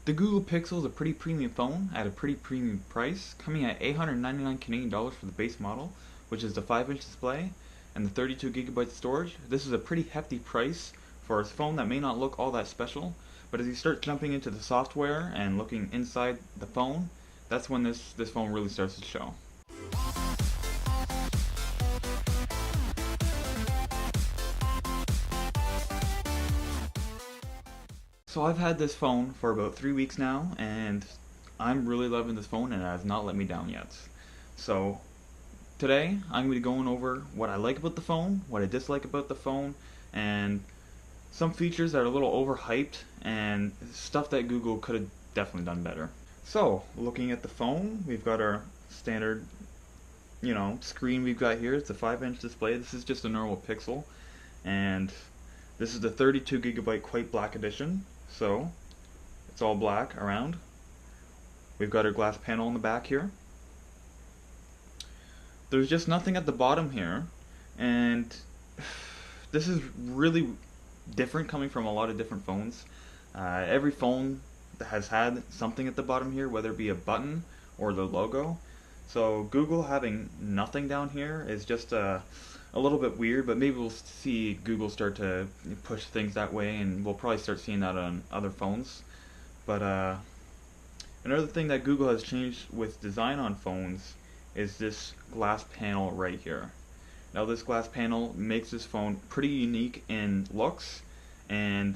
The Google Pixel is a pretty premium phone at a pretty premium price, coming at 899 Canadian dollars for the base model, which is the 5-inch display and the 32 gigabytes storage. This is a pretty hefty price for a phone that may not look all that special, but as you start jumping into the software and looking inside the phone, that's when this phone really starts to show. So I've had this phone for about 3 weeks now, and I'm really loving this phone and it has not let me down yet. So today I'm going to be going over what I like about the phone, what I dislike about the phone, and some features that are a little overhyped and stuff that Google could have definitely done better. So looking at the phone, we've got our standard screen we've got here. It's a 5-inch display. This is just a normal Pixel, and this is the 32 gigabyte Quite Black edition. So it's all black around. We've got our glass panel in the back here. There's just nothing at the bottom here, and this is really different coming from a lot of different phones. Every phone has had something at the bottom here, whether it be a button or the logo. So Google having nothing down here is just a little bit weird, but maybe we'll see Google start to push things that way, and we'll probably start seeing that on other phones. But another thing that Google has changed with design on phones is this glass panel right here. Now this glass panel makes this phone pretty unique in looks, and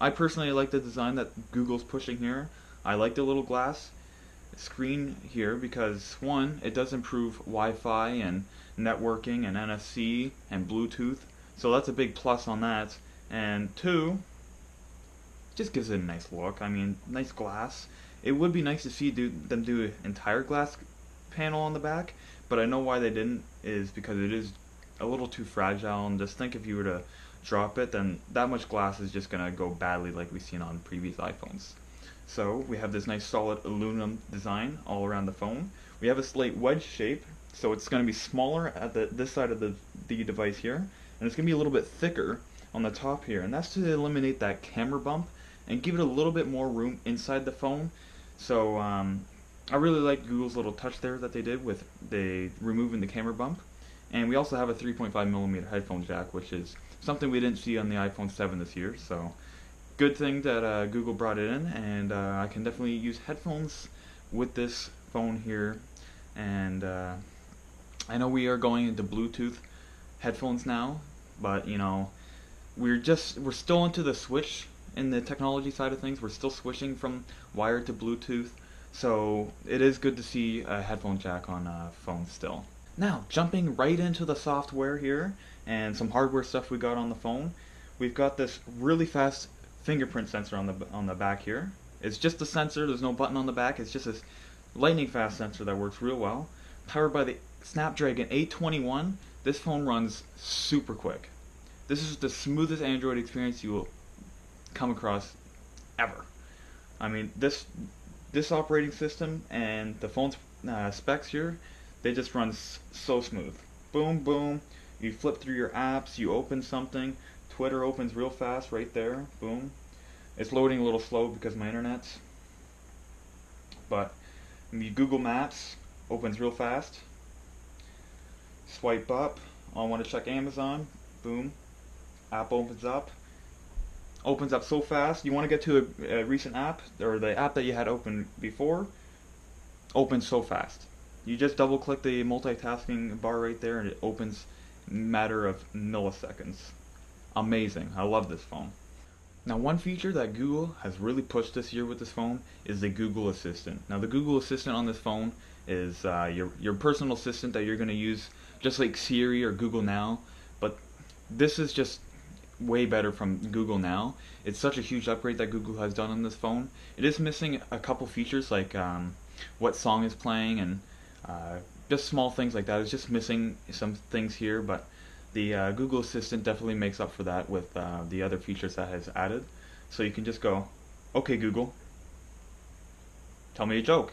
I personally like the design that Google's pushing here. I like the little glass screen here because, one, it does improve Wi-Fi and networking and NFC and Bluetooth, so that's a big plus on that. And two, just gives it a nice look. I mean, nice glass. It would be nice to see them do an entire glass panel on the back, but I know why they didn't is because it is a little too fragile, and just think if you were to drop it, then that much glass is just gonna go badly like we've seen on previous iPhones. So we have this nice solid aluminum design all around the phone. We have a slight wedge shape, so it's going to be smaller at this side of the device here, and it's going to be a little bit thicker on the top here, and that's to eliminate that camera bump and give it a little bit more room inside the phone. So I really like Google's little touch there that they did with removing the camera bump. And we also have a 3.5mm headphone jack, which is something we didn't see on the iPhone 7 this year. So good thing that Google brought it in, and I can definitely use headphones with this phone here. And I know we are going into Bluetooth headphones now, but we're still into the switch in the technology side of things. We're still switching from wired to Bluetooth, so it is good to see a headphone jack on phones still. Now, jumping right into the software here and some hardware stuff we got on the phone, we've got this really fast fingerprint sensor on the back here. It's just a sensor, there's no button on the back, it's just this lightning fast sensor that works real well. Powered by the Snapdragon 821, this phone runs super quick. This is the smoothest Android experience you will come across ever. I mean, this operating system and the phone's specs here, they just run so smooth. Boom, boom, you flip through your apps, you open something, Twitter opens real fast right there, boom. It's loading a little slow because of my internet's, but the Google Maps opens real fast. Swipe up, I want to check Amazon, boom, app opens up so fast. You want to get to a recent app, or the app that you had open before, opens so fast. You just double click the multitasking bar right there and it opens in a matter of milliseconds. Amazing. I love this phone. Now, one feature that Google has really pushed this year with this phone is the Google Assistant. Now, the Google Assistant on this phone is your personal assistant that you're going to use just like Siri or Google Now, but this is just way better from Google Now. It's such a huge upgrade that Google has done on this phone. It is missing a couple features like what song is playing and just small things like that. It's just missing some things here, but the Google Assistant definitely makes up for that with the other features that has added. So you can just go, okay Google, tell me a joke.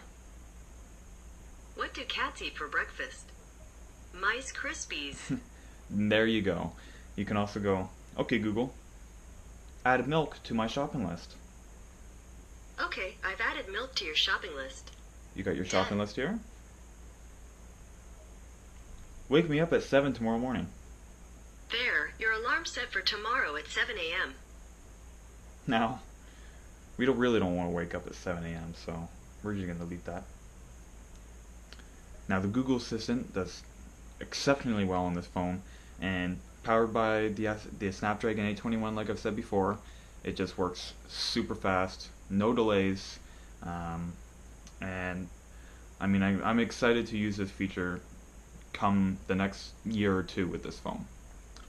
What do cats eat for breakfast? Mice Krispies. There you go. You can also go, okay Google, add milk to my shopping list. Okay, I've added milk to your shopping list. You got your shopping 10. list here? Wake me up at 7 tomorrow morning. There, your alarm's set for tomorrow at 7 a.m. Now, we really don't want to wake up at 7 a.m., so we're just going to delete that. Now, the Google Assistant does exceptionally well on this phone, and powered by the Snapdragon 821, like I've said before, it just works super fast, no delays, and I mean, I'm excited to use this feature come the next year or two with this phone.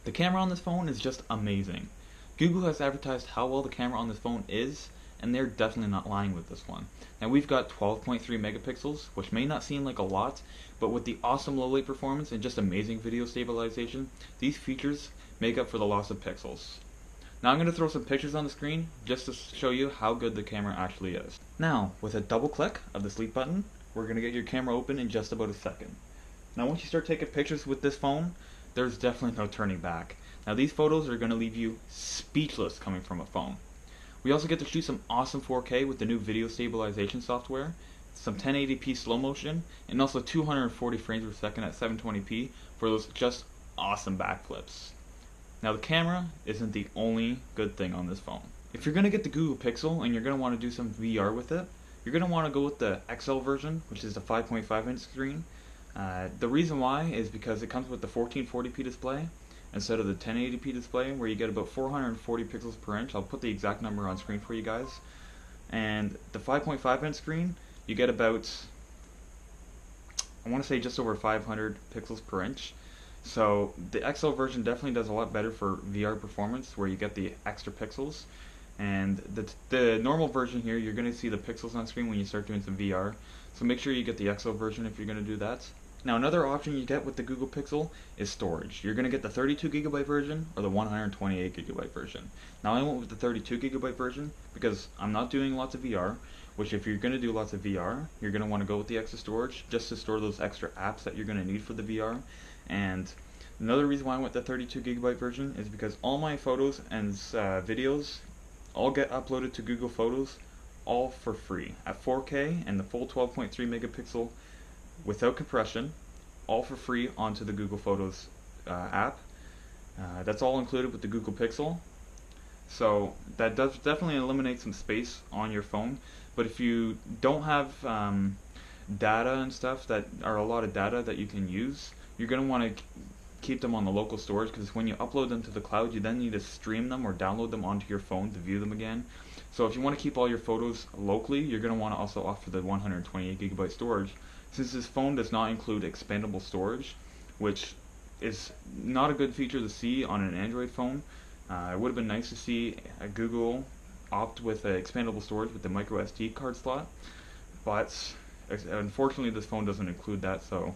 The camera on this phone is just amazing. Google has advertised how well the camera on this phone is, and they're definitely not lying with this one. Now we've got 12.3 megapixels, which may not seem like a lot, but with the awesome low light performance and just amazing video stabilization, these features make up for the loss of pixels. Now I'm going to throw some pictures on the screen just to show you how good the camera actually is. Now, with a double click of the sleep button, we're going to get your camera open in just about a second. Now once you start taking pictures with this phone, there's definitely no turning back. Now these photos are going to leave you speechless coming from a phone. We also get to shoot some awesome 4K with the new video stabilization software, some 1080p slow motion, and also 240 frames per second at 720p for those just awesome backflips. Now the camera isn't the only good thing on this phone. If you're going to get the Google Pixel and you're going to want to do some VR with it, you're going to want to go with the XL version, which is the 5.5 inch screen. The reason why is because it comes with the 1440p display instead of the 1080p display, where you get about 440 pixels per inch. I'll put the exact number on screen for you guys. And the 5.5 inch screen, you get about, I want to say just over 500 pixels per inch. So the XL version definitely does a lot better for VR performance, where you get the extra pixels. And the normal version here, you're going to see the pixels on screen when you start doing some VR. So make sure you get the XL version if you're going to do that. Now another option you get with the Google Pixel is storage. You're going to get the 32GB version or the 128GB version. Now I went with the 32GB version because I'm not doing lots of VR, which if you're going to do lots of VR, you're going to want to go with the extra storage just to store those extra apps that you're going to need for the VR. And another reason why I went the 32GB version is because all my photos and videos all get uploaded to Google Photos all for free at 4K and the full 12.3 megapixel without compression, all for free onto the Google Photos app. That's all included with the Google Pixel. So that does definitely eliminate some space on your phone. But if you don't have data and stuff that are a lot of data that you can use, you're going to want to keep them on the local storage, because when you upload them to the cloud, you then need to stream them or download them onto your phone to view them again. So if you want to keep all your photos locally, you're going to want to also offer the 128GB storage, since this phone does not include expandable storage, which is not a good feature to see on an Android phone. It would have been nice to see Google opt with expandable storage with the micro SD card slot, but unfortunately this phone doesn't include that. So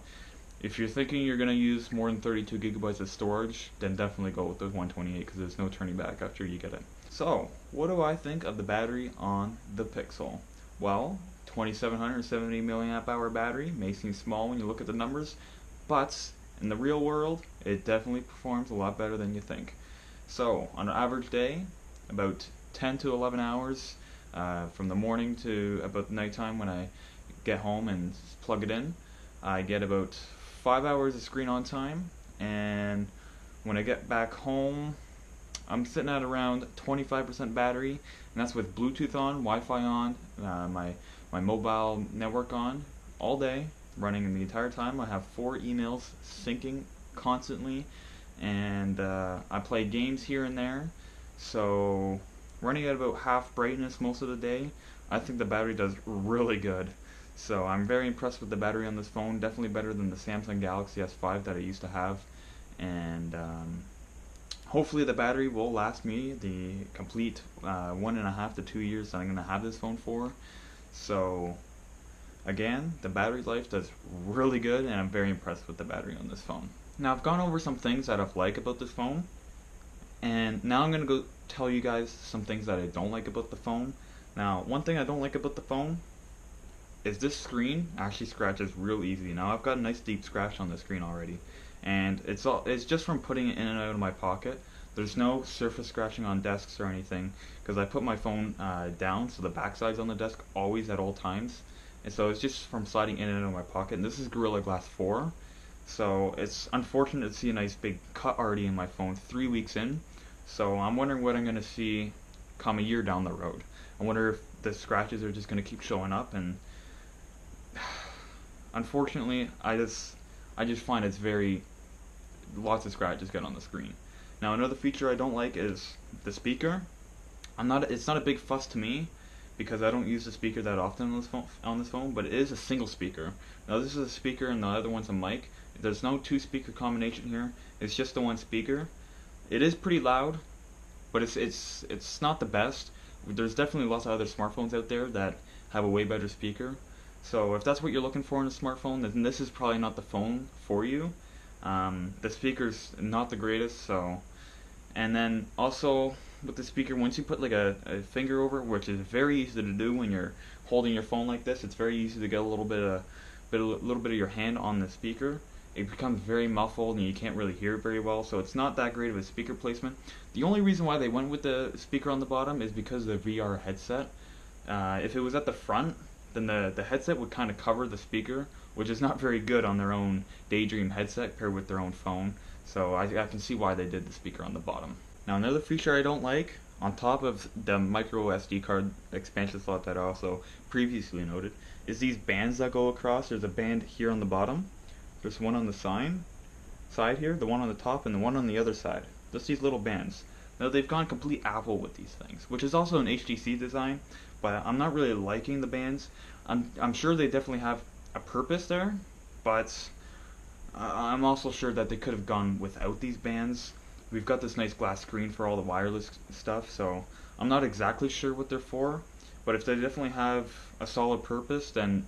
if you're thinking you're going to use more than 32GB of storage, then definitely go with the 128, because there's no turning back after you get it. So what do I think of the battery on the Pixel? Well, 2770 milliamp hour battery may seem small when you look at the numbers, but in the real world it definitely performs a lot better than you think. So on an average day, about 10 to 11 hours from the morning to about nighttime when I get home and plug it in, I get about 5 hours of screen on time, and when I get back home I'm sitting at around 25% battery, and that's with Bluetooth on, Wi-Fi on, my mobile network on all day, running the entire time. I have 4 emails syncing constantly, and I play games here and there, so running at about half brightness most of the day. I think the battery does really good. So I'm very impressed with the battery on this phone, definitely better than the Samsung Galaxy S5 that I used to have, and hopefully the battery will last me the complete 1.5 to 2 years that I'm going to have this phone for. So again, the battery life does really good, and I'm very impressed with the battery on this phone. Now I've gone over some things that I like about this phone, and now I'm going to go tell you guys some things that I don't like about the phone. Now one thing I don't like about the phone is this screen actually scratches real easy. Now I've got a nice deep scratch on the screen already, and it's just from putting it in and out of my pocket. There's no surface scratching on desks or anything because I put my phone down, so the backside's on the desk always at all times, and so it's just from sliding in and out of my pocket. And this is Gorilla Glass 4, so it's unfortunate to see a nice big cut already in my phone 3 weeks in. So I'm wondering what I'm going to see come a year down the road. I wonder if the scratches are just going to keep showing up, and unfortunately, I just find it's very lots of scratches get on the screen. Now another feature I don't like is the speaker. It's not a big fuss to me because I don't use the speaker that often on this phone, but it is a single speaker. Now this is a speaker and the other one's a mic. There's no two speaker combination here. It's just the one speaker. It is pretty loud, but it's not the best. There's definitely lots of other smartphones out there that have a way better speaker. So if that's what you're looking for in a smartphone, then this is probably not the phone for you. The speaker's not the greatest, so. And then also with the speaker, once you put like a finger over it, which is very easy to do when you're holding your phone like this, it's very easy to get a little bit of your hand on the speaker. It becomes very muffled and you can't really hear it very well, so it's not that great of a speaker placement. The only reason why they went with the speaker on the bottom is because of the VR headset. If it was at the front, then the headset would kind of cover the speaker, which is not very good on their own Daydream headset paired with their own phone. So I can see why they did the speaker on the bottom. Now another feature I don't like, on top of the micro SD card expansion slot that I also previously noted, is these bands that go across. There's a band here on the bottom. There's one on the side here, the one on the top, and the one on the other side. Just these little bands. Now they've gone complete Apple with these things, which is also an HTC design, but I'm not really liking the bands. I'm sure they definitely have a purpose there, but I'm also sure that they could have gone without these bands. We've got this nice glass screen for all the wireless stuff, so I'm not exactly sure what they're for, but if they definitely have a solid purpose, then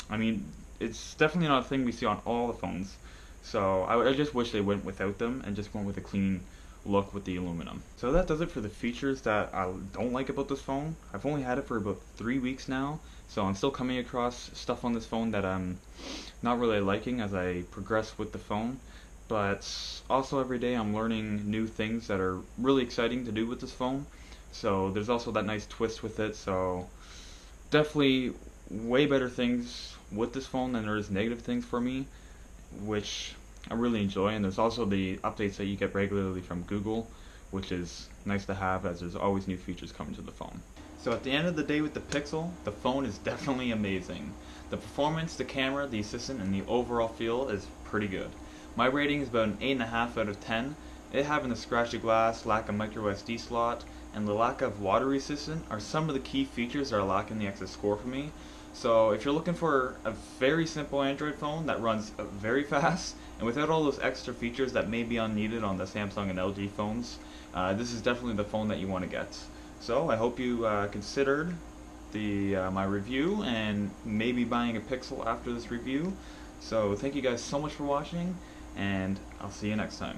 I mean, it's definitely not a thing we see on all the phones. So I just wish they went without them and just went with a clean look with the aluminum. So that does it for the features that I don't like about this phone. I've only had it for about 3 weeks now, so I'm still coming across stuff on this phone that I'm not really liking as I progress with the phone. But also every day I'm learning new things that are really exciting to do with this phone. So there's also that nice twist with it. So definitely way better things with this phone than there is negative things for me, which I really enjoy. And there's also the updates that you get regularly from Google, which is nice to have as there's always new features coming to the phone. So at the end of the day with the Pixel, the phone is definitely amazing. The performance, the camera, the assistant, and the overall feel is pretty good. My rating is about an 8.5 out of 10. It having the scratchy glass, lack of micro SD slot, and the lack of water resistant are some of the key features that are lacking the excess score for me. So if you're looking for a very simple Android phone that runs very fast and without all those extra features that may be unneeded on the Samsung and LG phones, this is definitely the phone that you want to get. So I hope you considered my review and maybe buying a Pixel after this review. So thank you guys so much for watching, and I'll see you next time.